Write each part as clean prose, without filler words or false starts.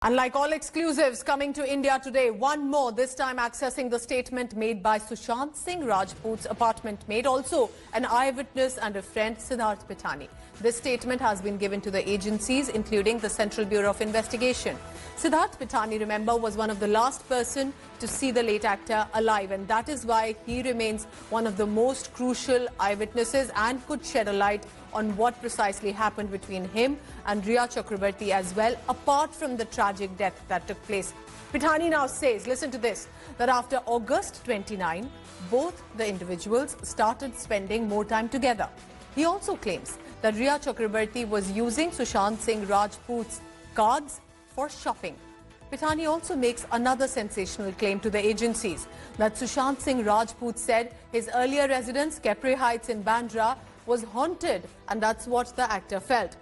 And like all exclusives coming to India today, one more, this time accessing the statement made by Sushant Singh Rajput's apartment mate, also an eyewitness and a friend, Siddharth Pithani. This statement has been given to the agencies, including the Central Bureau of Investigation. Siddharth Pithani, remember, was one of the last person to see the late actor alive, and that is why he remains one of the most crucial eyewitnesses and could shed a light on what precisely happened between him and Rhea Chakrabarti as well, apart from the tragic death that took place. Pithani now says, listen to this, that after August 29, both the individuals started spending more time together. He also claims that Rhea Chakrabarti was using Sushant Singh Rajput's cards for shopping. Pithani also makes another sensational claim to the agencies, that Sushant Singh Rajput said his earlier residence, Capri Heights in Bandra, was haunted, and that's what the actor felt.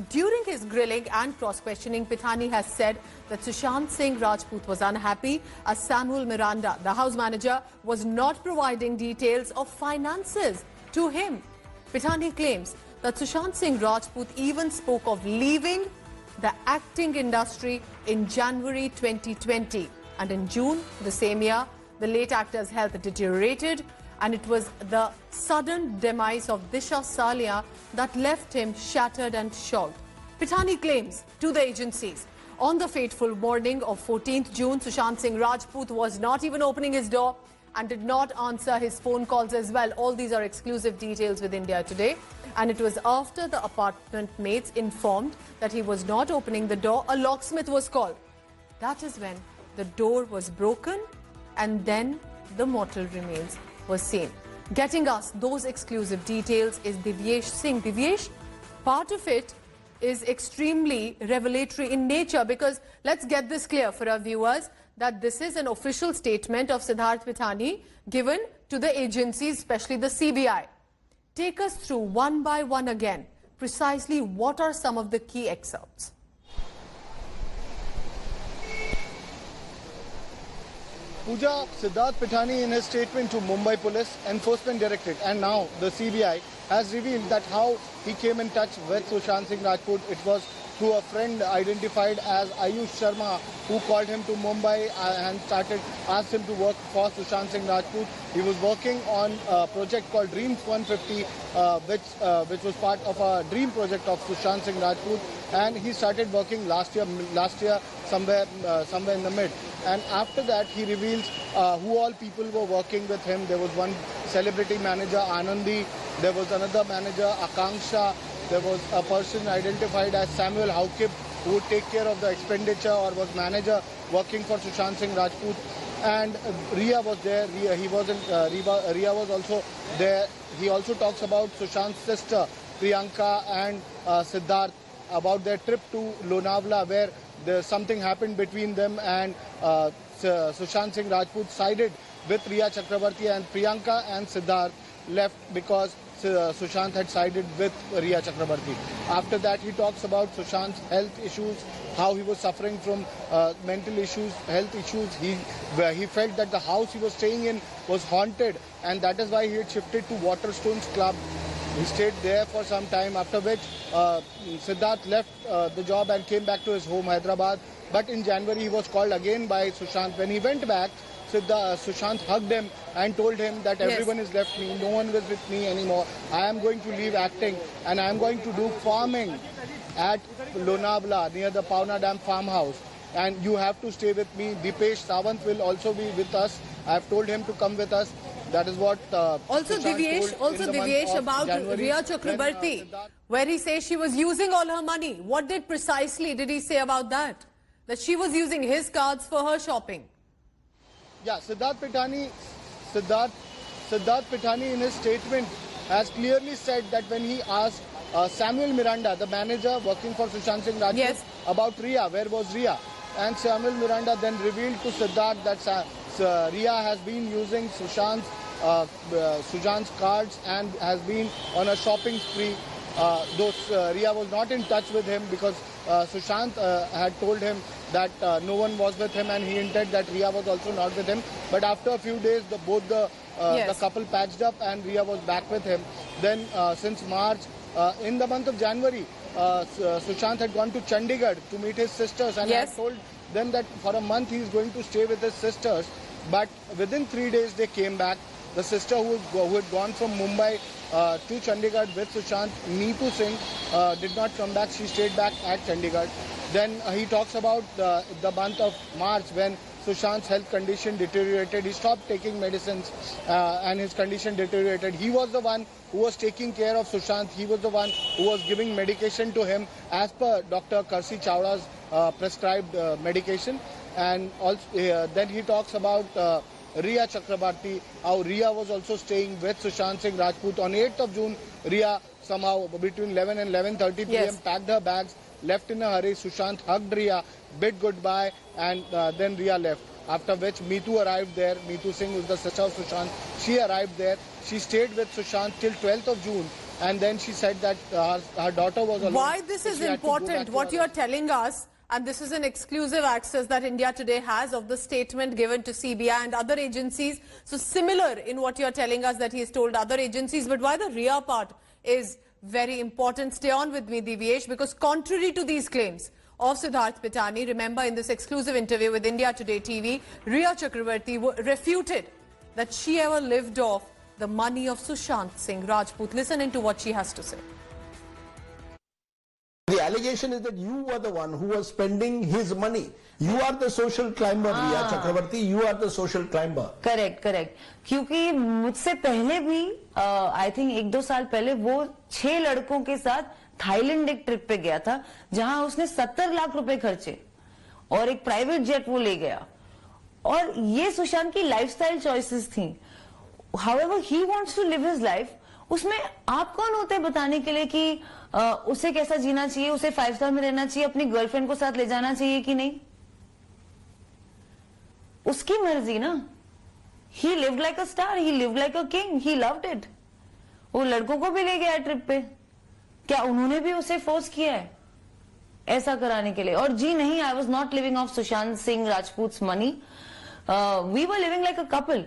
During his grilling and cross-questioning, Pithani has said that Sushant Singh Rajput was unhappy as Samuel Miranda, the house manager, was not providing details of finances to him. Pithani claims that Sushant Singh Rajput even spoke of leaving the acting industry in January 2020, and in June the same year, the late actor's health deteriorated, and it was the sudden demise of Disha Salia that left him shattered and shocked. Pithani claims to the agencies, on the fateful morning of 14th June, Sushant Singh Rajput was not even opening his door and did not answer his phone calls as well. All these are exclusive details with India Today. And it was after the apartment mates informed that he was not opening the door, a locksmith was called. That is when the door was broken and then the mortal remains was seen. Getting us those exclusive details is Divyesh Singh. Divyesh, part of it is extremely revelatory in nature, because let's get this clear for our viewers that this is an official statement of Siddharth Pithani given to the agencies, especially the CBI. Take us through one by one again, precisely what are some of the key excerpts? Pooja, Siddharth Pithani in his statement to Mumbai Police Enforcement Directorate and now the CBI has revealed that how he came in touch with Sushant Singh Rajput. It was through a friend identified as Ayush Sharma, who called him to Mumbai and asked him to work for Sushant Singh Rajput. He was working on a project called Dreams 150, which was part of a dream project of Sushant Singh Rajput, and he started working last year somewhere in the mid. And after that, he reveals who all people were working with him. There was one celebrity manager, Anandi. There was another manager, Akanksha. There was a person identified as Samuel Haukip, who would take care of the expenditure or was manager working for Sushant Singh Rajput. And Rhea was there. Rhea was also there. He also talks about Sushant's sister, Priyanka, and Siddharth, about their trip to Lonavala, where something happened between them, and Sushant Singh Rajput sided with Rhea Chakrabarti, and Priyanka and Siddharth left because Sushant had sided with Rhea Chakrabarti. After that, he talks about Sushant's health issues, how he was suffering from mental issues, health issues. He felt that the house he was staying in was haunted, and that is why he had shifted to Waterstones Club. He stayed there for some time, after which Siddharth left the job and came back to his home, Hyderabad. But in January, he was called again by Sushant. When he went back, Sushant hugged him and told him that everyone has left me, no one is with me anymore. I am going to leave acting and I am going to do farming at Lonavala near the Pauna Dam farmhouse. And you have to stay with me. Dipesh Sawant will also be with us. I have told him to come with us. That is what also Divyesh about Rhea Chakrabarti, where he says she was using all her money. What precisely did he say about that? That she was using his cards for her shopping. Yeah, Siddharth Pithani in his statement has clearly said that when he asked Samuel Miranda, the manager working for Sushant Singh Rajput, about Rhea, where was Rhea? And Samuel Miranda then revealed to Siddharth that Rhea has been using Sushant's cards and has been on a shopping spree. Though Rhea was not in touch with him because Sushant had told him that no one was with him, and he hinted that Rhea was also not with him. But after a few days, the couple patched up and Rhea was back with him. Then since March, in the month of January, Sushant had gone to Chandigarh to meet his sisters, and Yes. had told them that for a month he is going to stay with his sisters. But within 3 days they came back. The sister who had gone from Mumbai to Chandigarh with Sushant, Neetu Singh, did not come back. She stayed back at Chandigarh. Then he talks about the month of March when Sushant's health condition deteriorated. He stopped taking medicines and his condition deteriorated. He was the one who was taking care of Sushant. He was the one who was giving medication to him as per Dr. Karsi Chawda's prescribed medication. And also, then he talks about Riya Chakrabarti, how Riya was also staying with Sushant Singh Rajput. On 8th of June, Riya somehow between 11 and 11:30 p.m. Yes. packed her bags, left in a hurry. Sushant hugged Riya, bid goodbye, and then Riya left. After which Meetu arrived there. Meetu Singh is the sister of Sushant. She arrived there. She stayed with Sushant till 12th of June. And then she said that her daughter was alone. Why this is She had to go back important, to what her you are telling us, and this is an exclusive access that India Today has of the statement given to CBI and other agencies. So similar in what you are telling us that he has told other agencies, but why the Riya part is very important. Stay on with me, Divyesh, because contrary to these claims of Siddharth Pitani, remember in this exclusive interview with India Today TV, Riya Chakrabarti refuted that she ever lived off the money of Sushant Singh Rajput. Listen into what she has to say. The allegation is that you were the one who was spending his money. You are the social climber, Riya Chakrabarti. You are the social climber. Correct correct क्योंकि मुझसे पहले भी I think 1-2 साल पहले वो 6 लड़कों के साथ थाईलैंड एक ट्रिप पे गया था जहां उसने 70 लाख रुपए खर्चे और एक प्राइवेट जेट वो ले गया और ये सुशांत की लाइफस्टाइल चॉइसेस थी. However he wants to live his life. उसमें आप कौन होते हैं बताने के लिए कि उसे कैसा जीना चाहिए, उसे 5 स्टार में रहना चाहिए, अपनी गर्लफ्रेंड को साथ ले जाना चाहिए कि नहीं. उसकी मर्जी ना. ही lived like a star, he lived like a king, he loved it. वो लड़कों को भी ले गया ट्रिप पे. क्या उन्होंने भी उसे फोर्स किया है ऐसा कराने के लिए? और जी नहीं, I was not living of Sushant Singh Rajput money. We were living like a couple.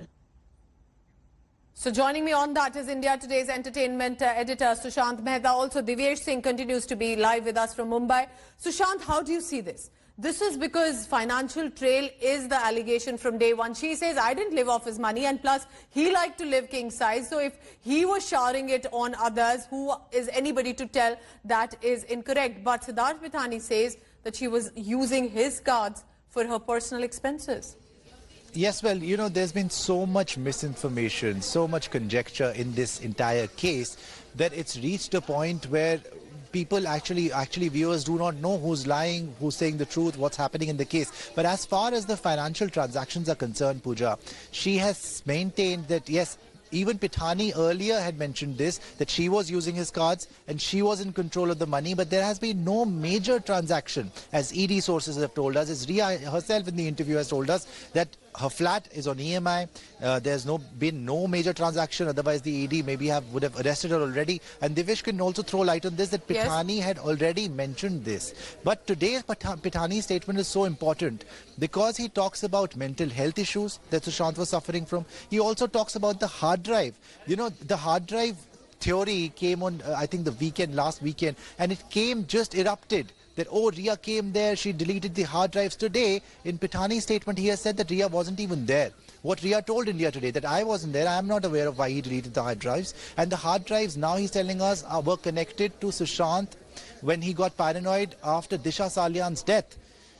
So joining me on that is India Today's entertainment editor Sushant Mehta. Also Divyesh Singh continues to be live with us from Mumbai. Sushant, how do you see this? This is because financial trail is the allegation from day one. She says, I didn't live off his money, and plus he liked to live king size. So if he was showering it on others, who is anybody to tell that is incorrect? But Siddharth Pitani says that she was using his cards for her personal expenses. Yes, well, you know, there's been so much misinformation, so much conjecture in this entire case that it's reached a point where people actually viewers do not know who's lying, who's saying the truth, what's happening in the case. But as far as the financial transactions are concerned, Pooja, she has maintained that, yes, even Pitani earlier had mentioned this, that she was using his cards and she was in control of the money, but there has been no major transaction, as ED sources have told us, as Riya herself in the interview has told us, that her flat is on EMI. There's been no major transaction, otherwise the ED maybe would have arrested her already. And Divyesh can also throw light on this, that Pitani had already mentioned this. But today's Pitani's statement is so important because he talks about mental health issues that Sushant was suffering from. He also talks about the hard drive. You know, the hard drive theory came on, I think, last weekend, and it just erupted. That, oh, Riya came there, she deleted the hard drives. Today, in Pitani's statement, he has said that Riya wasn't even there. What Riya told India Today, that I wasn't there, I am not aware of why he deleted the hard drives. And the hard drives, now he's telling us, were connected to Sushant when he got paranoid after Disha Salyan's death.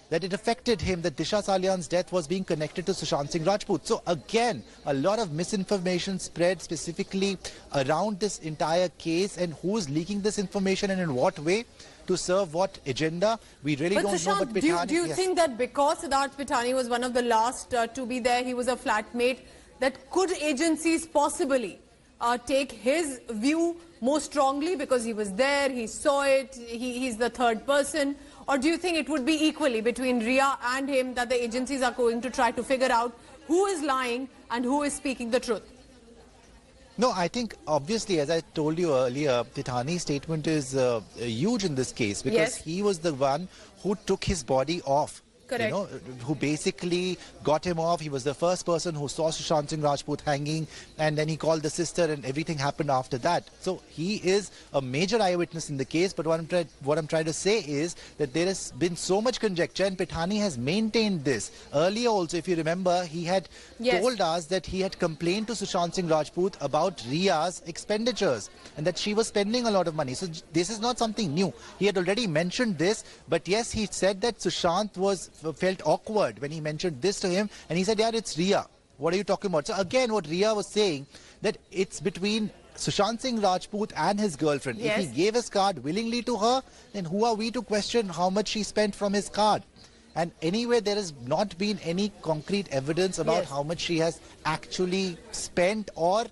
That it affected him, that Disha Salyan's death was being connected to Sushant Singh Rajput. So again, a lot of misinformation spread specifically around this entire case, and who's leaking this information and in what way to serve what agenda, we really don't Sushant, know. But Pitani, do you think that because Siddharth Pitani was one of the last to be there, he was a flatmate, that could agencies possibly take his view more strongly because he was there, he saw it, he's the third person? Or do you think it would be equally between Riya and him, that the agencies are going to try to figure out who is lying and who is speaking the truth? No, I think obviously, as I told you earlier, Pitani's statement is huge in this case because he was the one who took his body off. Correct. You know, who basically got him off. He was the first person who saw Sushant Singh Rajput hanging, and then he called the sister, and everything happened after that. So he is a major eyewitness in the case. But what I'm trying to say is that there has been so much conjecture, and Pithani has maintained this. Earlier also, if you remember, he had told us that he had complained to Sushant Singh Rajput about Ria's expenditures and that she was spending a lot of money. So this is not something new. He had already mentioned this, but yes, he said that Sushant felt awkward when he mentioned this to him, and he said, yeah, it's Ria. What are you talking about? So again, what Ria was saying, that it's between Sushant Singh Rajput and his girlfriend. Yes. If he gave his card willingly to her, then who are we to question how much she spent from his card? And anyway, there has not been any concrete evidence about how much she has actually spent or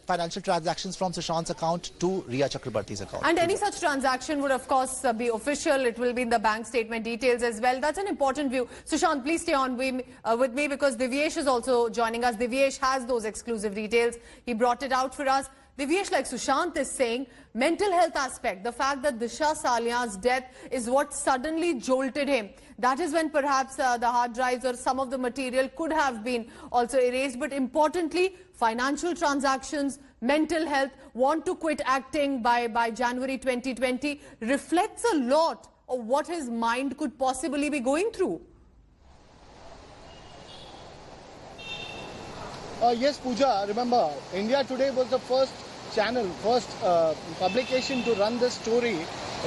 financial transactions from Sushant's account to Ria Chakrabarti's account. And any such transaction would, of course, be official. It will be in the bank statement details as well. That's an important view. Sushant, please stay on with me because Divyesh is also joining us. Divyesh has those exclusive details. He brought it out for us. Divyesh, like Sushant is saying, mental health aspect, the fact that Disha Salian's death is what suddenly jolted him. That is when perhaps the hard drives or some of the material could have been also erased. But importantly, financial transactions, mental health, want to quit acting by January 2020 reflects a lot of what his mind could possibly be going through. Yes, Pooja, remember, India Today was the first channel, first publication to run this story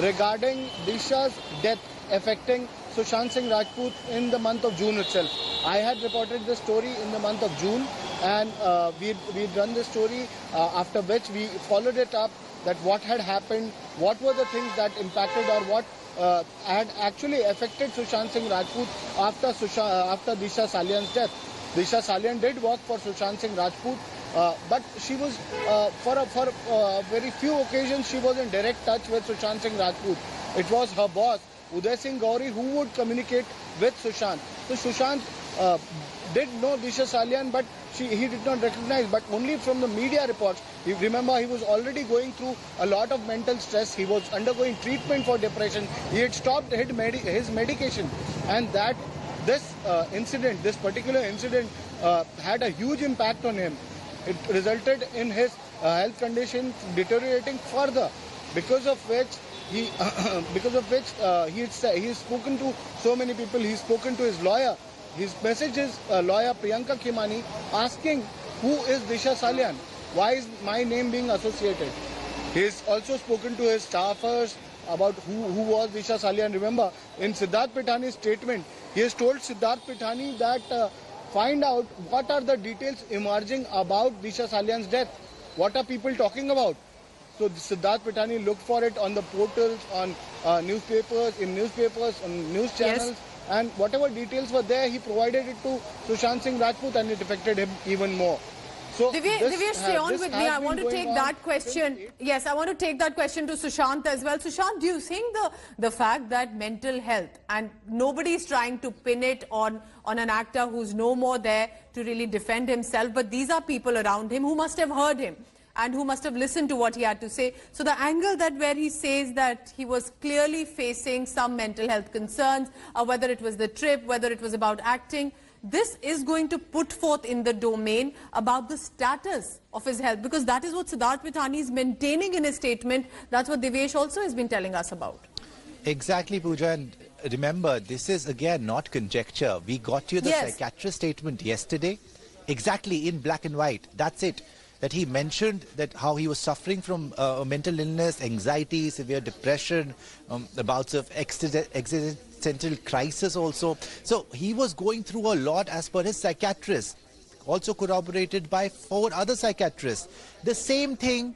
regarding Disha's death affecting Sushant Singh Rajput in the month of June itself. I had reported this story in the month of June, and we'd run this story, after which we followed it up, that what had happened, what were the things that impacted or what had actually affected Sushant Singh Rajput after Disha Salian's death. Disha Salian did work for Sushant Singh Rajput, but she was, for very few occasions, she was in direct touch with Sushant Singh Rajput. It was her boss, Uday Singh Gauri, who would communicate with Sushant. So Sushant did know Disha Salian, but he did not recognize, but only from the media reports. You remember, he was already going through a lot of mental stress. He was undergoing treatment for depression. He had stopped his medication, and that this particular incident had a huge impact on him. It resulted in his health condition deteriorating further, because of which he has spoken to so many people. He's spoken to his lawyer. His message is lawyer Priyanka Khemani asking, who is Disha Salian? Why is my name being associated? He's also spoken to his staffers about who was Disha Salian. Remember, in Siddharth Pithani's statement, he has told Siddharth Pithani that find out what are the details emerging about Disha Salian's death. What are people talking about? So Siddharth Pithani looked for it on the portals, on newspapers, on news channels. Yes. And whatever details were there, he provided it to Sushant Singh Rajput, and it affected him even more. So Divyesh, stay on with me. I want to take that question. Yes, I want to take that question to Sushant as well. Sushant, do you think the fact that mental health, and nobody is trying to pin it on an actor who's no more there to really defend himself, but these are people around him who must have heard him and who must have listened to what he had to say. So the angle where he says that he was clearly facing some mental health concerns, whether it was the trip, whether it was about acting, this is going to put forth in the domain about the status of his health, because that is what Siddharth Pithani is maintaining in his statement. That's what Divyesh also has been telling us about. Exactly, Pooja. And remember, this is again not conjecture. We got you the psychiatrist statement yesterday, exactly in black and white. That's it. That he mentioned that how he was suffering from mental illness, anxiety, severe depression, bouts of existential crisis also. So he was going through a lot as per his psychiatrist, also corroborated by 4 other psychiatrists. The same thing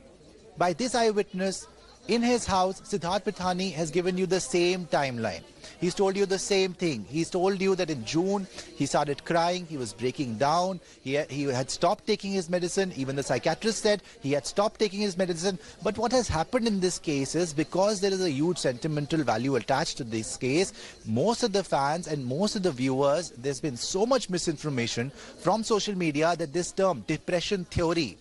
by this eyewitness in his house. Siddharth Pithani has given you the same timeline. He's told you the same thing. He's told you that in June, he started crying, he was breaking down, he had stopped taking his medicine. Even the psychiatrist said he had stopped taking his medicine. But what has happened in this case is, because there is a huge sentimental value attached to this case, most of the fans and most of the viewers, there's been so much misinformation from social media that this term, depression theory,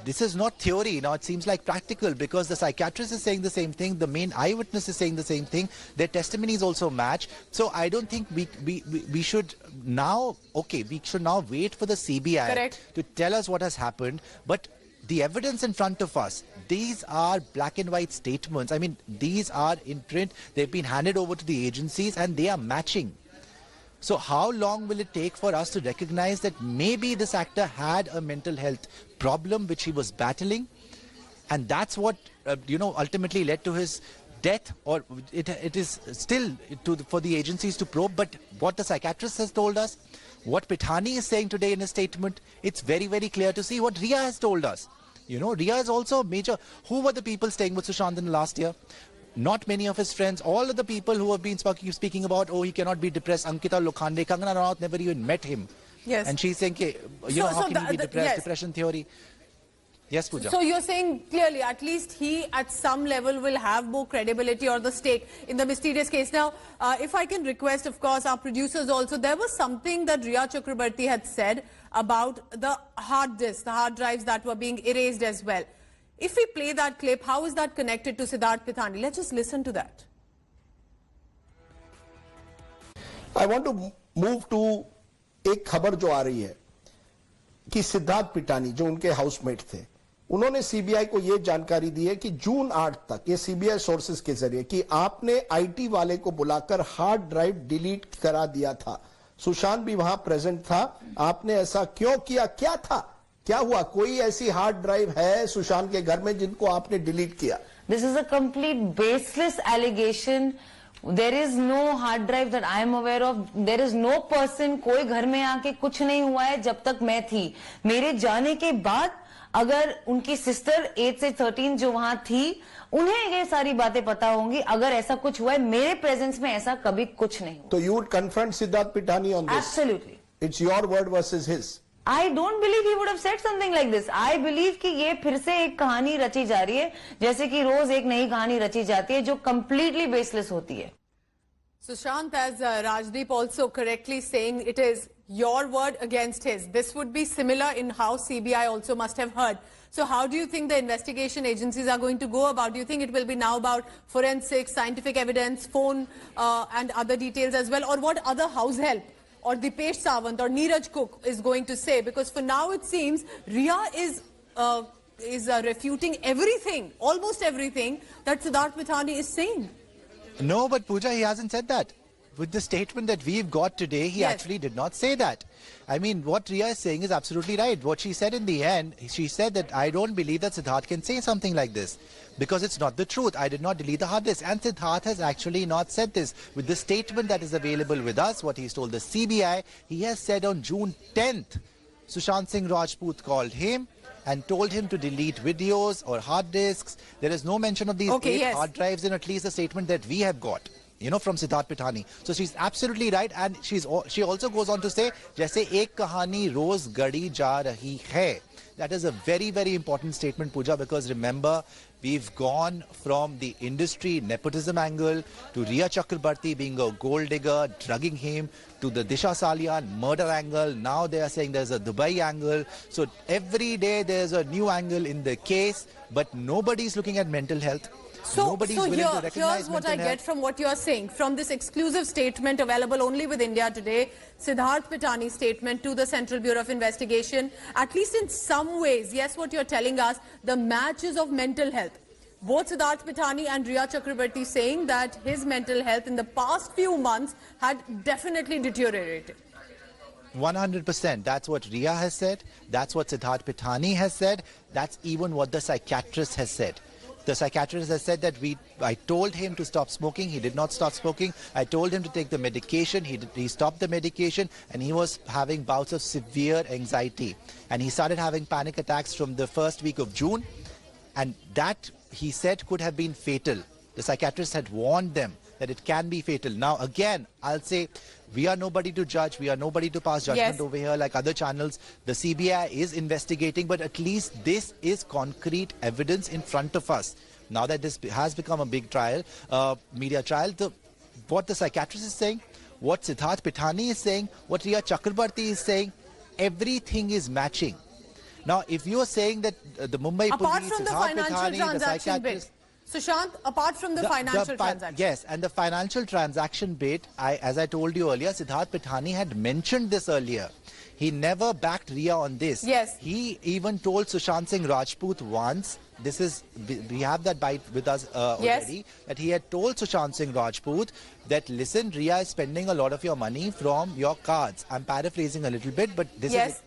this is not theory. Now it seems like practical, because the psychiatrist is saying the same thing, the main eyewitness is saying the same thing, their testimonies also match. So I don't think we should now, we should now wait for the CBI Correct. to tell us what has happened. But the evidence in front of us, these are black and white statements. I mean, these are in print, they've been handed over to the agencies and they are matching. So how long will it take for us to recognize that maybe this actor had a mental health problem which he was battling, and that's what ultimately led to his death? Or it is still for the agencies to probe. But what the psychiatrist has told us, what Pithani is saying today in his statement, it's very, very clear to see what Ria has told us. Ria is also a major. Who were the people staying with Sushant in the last year? Not many of his friends. All of the people who have been speaking about, he cannot be depressed. Ankita Lokhande, Kangana Ranaut never even met him. Yes. And she's saying, how can he be depressed? Yes. Depression theory. Yes, Pooja. So you're saying clearly, at least he at some level will have more credibility or the stake in the mysterious case. Now, if I can request, of course, our producers also, there was something that Rhea Chakrabarti had said about the hard disks, the hard drives that were being erased as well. If we play that clip, how is that connected to Siddharth Pithani? Let's just listen to that. I want to move to एक खबर जो आ रही है कि सिद्धार्थ पिटानी जो उनके housemate थे, उन्होंने सीबीआई को यह जानकारी दी है कि जून 8 तक, ये सीबीआई सोर्सेज के जरिए, कि आपने आईटी वाले को बुलाकर हार्ड ड्राइव डिलीट करा दिया था। सुशांत भी वहां प्रेजेंट था। आपने ऐसा क्यों किया? क्या था? क्या हुआ? कोई ऐसी हार्ड ड्राइव है सुशांत के घर में जिनको आपने डिलीट किया? This is a complete baseless allegation. There is no hard drive that I am aware of. There is no person, कोई घर में आके कुछ नहीं हुआ है जब तक मैं थी। मेरे जाने के बाद अगर उनकी सिस्टर 8 से 13 जो वहां थी, उन्हें ये सारी बातें पता होंगी। अगर ऐसा कुछ हुआ है, मेरे प्रेजेंस में ऐसा कभी कुछ नहीं हुआ। तो you would confront Siddharth Pithani on this? Absolutely. It's your word versus his. I don't believe he would have said something like this. I believe कि ये फिर से एक कहानी रची जा रही है, जैसे कि रोज एक नई कहानी रची जाती है जो completely baseless होती है। Sushant, as Rajdeep also correctly saying, it is your word against his. This would be similar in how CBI also must have heard. So how do you think the investigation agencies are going to go about? Do you think it will be now about forensics, scientific evidence, phone and other details as well? Or what other house help or Dipesh Sawant or Neeraj Cook is going to say? Because for now it seems Ria is refuting everything, almost everything that Siddharth Pithani is saying. No, but Pooja, he hasn't said that. With the statement that we've got today, he actually did not say that. I mean, what Ria is saying is absolutely right. What she said in the end, she said that I don't believe that Siddharth can say something like this because it's not the truth. I did not delete the hard disk. And Siddharth has actually not said this. With the statement that is available with us, what he's told the CBI, he has said on June 10th, Sushant Singh Rajput called him and told him to delete videos or hard disks. There is no mention of these 8 hard drives in at least the statement that we have got, from Siddharth Pithani. So she's absolutely right, and she also goes on to say, "Jaise ek kahani roz gadi ja rahi hai." That is a very, very important statement, Pooja, because remember, we've gone from the industry nepotism angle to Rhea Chakrabarti being a gold digger, drugging him, to the Disha Salian murder angle. Now they are saying there's a Dubai angle. So every day there's a new angle in the case, but nobody's looking at mental health. So here's what I get from what you are saying. From this exclusive statement available only with India Today, Siddharth Pithani's statement to the Central Bureau of Investigation, at least in some ways, yes, what you're telling us, the matches of mental health. Both Siddharth Pithani and Rhea Chakrabarti saying that his mental health in the past few months had definitely deteriorated. 100%. That's what Rhea has said. That's what Siddharth Pithani has said. That's even what the psychiatrist has said. The psychiatrist has said that I told him to stop smoking. He did not stop smoking. I told him to take the medication. He stopped the medication, and he was having bouts of severe anxiety. And he started having panic attacks from the first week of June. And that, he said, could have been fatal. The psychiatrist had warned them that it can be fatal. Now, again, I'll say, we are nobody to judge. We are nobody to pass judgment over here like other channels. The CBI is investigating, but at least this is concrete evidence in front of us. Now that this has become a big trial, media trial, what the psychiatrist is saying, what Siddharth Pithani is saying, what Rhea Chakrabarti is saying, everything is matching. Now, if you are saying that the Mumbai Apart police, from the Siddharth financial Pithani, the transaction bit, psychiatrist, Sushant, apart from the financial transaction. Yes, and the financial transaction bit, as I told you earlier, Siddharth Pithani had mentioned this earlier. He never backed Riya on this. Yes. He even told Sushant Singh Rajput once, we have that bite with us already, that he had told Sushant Singh Rajput that, listen, Riya is spending a lot of your money from your cards. I'm paraphrasing a little bit, but this is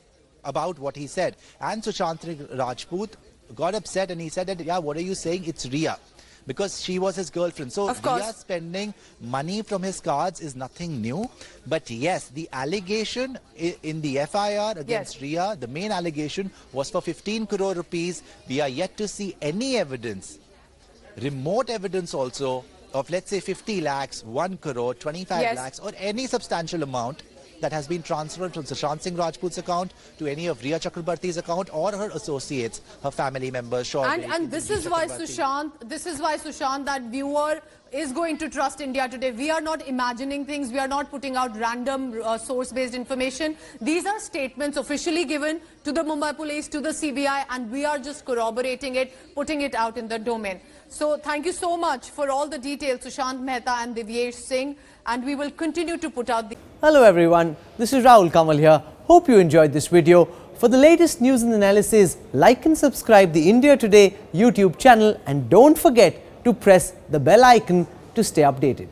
about what he said. And Sushant Singh Rajput got upset and he said that, yeah, what are you saying? It's Riya. Because she was his girlfriend. So Riya spending money from his cards is nothing new. But yes, the allegation in the FIR against Riya, the main allegation was for 15 crore rupees. We are yet to see any evidence, remote evidence also, of let's say 50 lakhs, 1 crore, 25 lakhs or any substantial amount that has been transferred from Sushant Singh Rajput's account to any of Riya Chakrabarti's account or her associates, her family members. And this is why Sushant, that viewer is going to trust India Today. We are not imagining things. We are not putting out random source-based information. These are statements officially given to the Mumbai police, to the CBI, and we are just corroborating it, putting it out in the domain. So thank you so much for all the details, Sushant Mehta and Divyesh Singh, and we will continue to put out the... Hello everyone, this is Rahul Kamal here. Hope you enjoyed this video. For the latest news and analysis, like and subscribe the India Today YouTube channel and don't forget to press the bell icon to stay updated.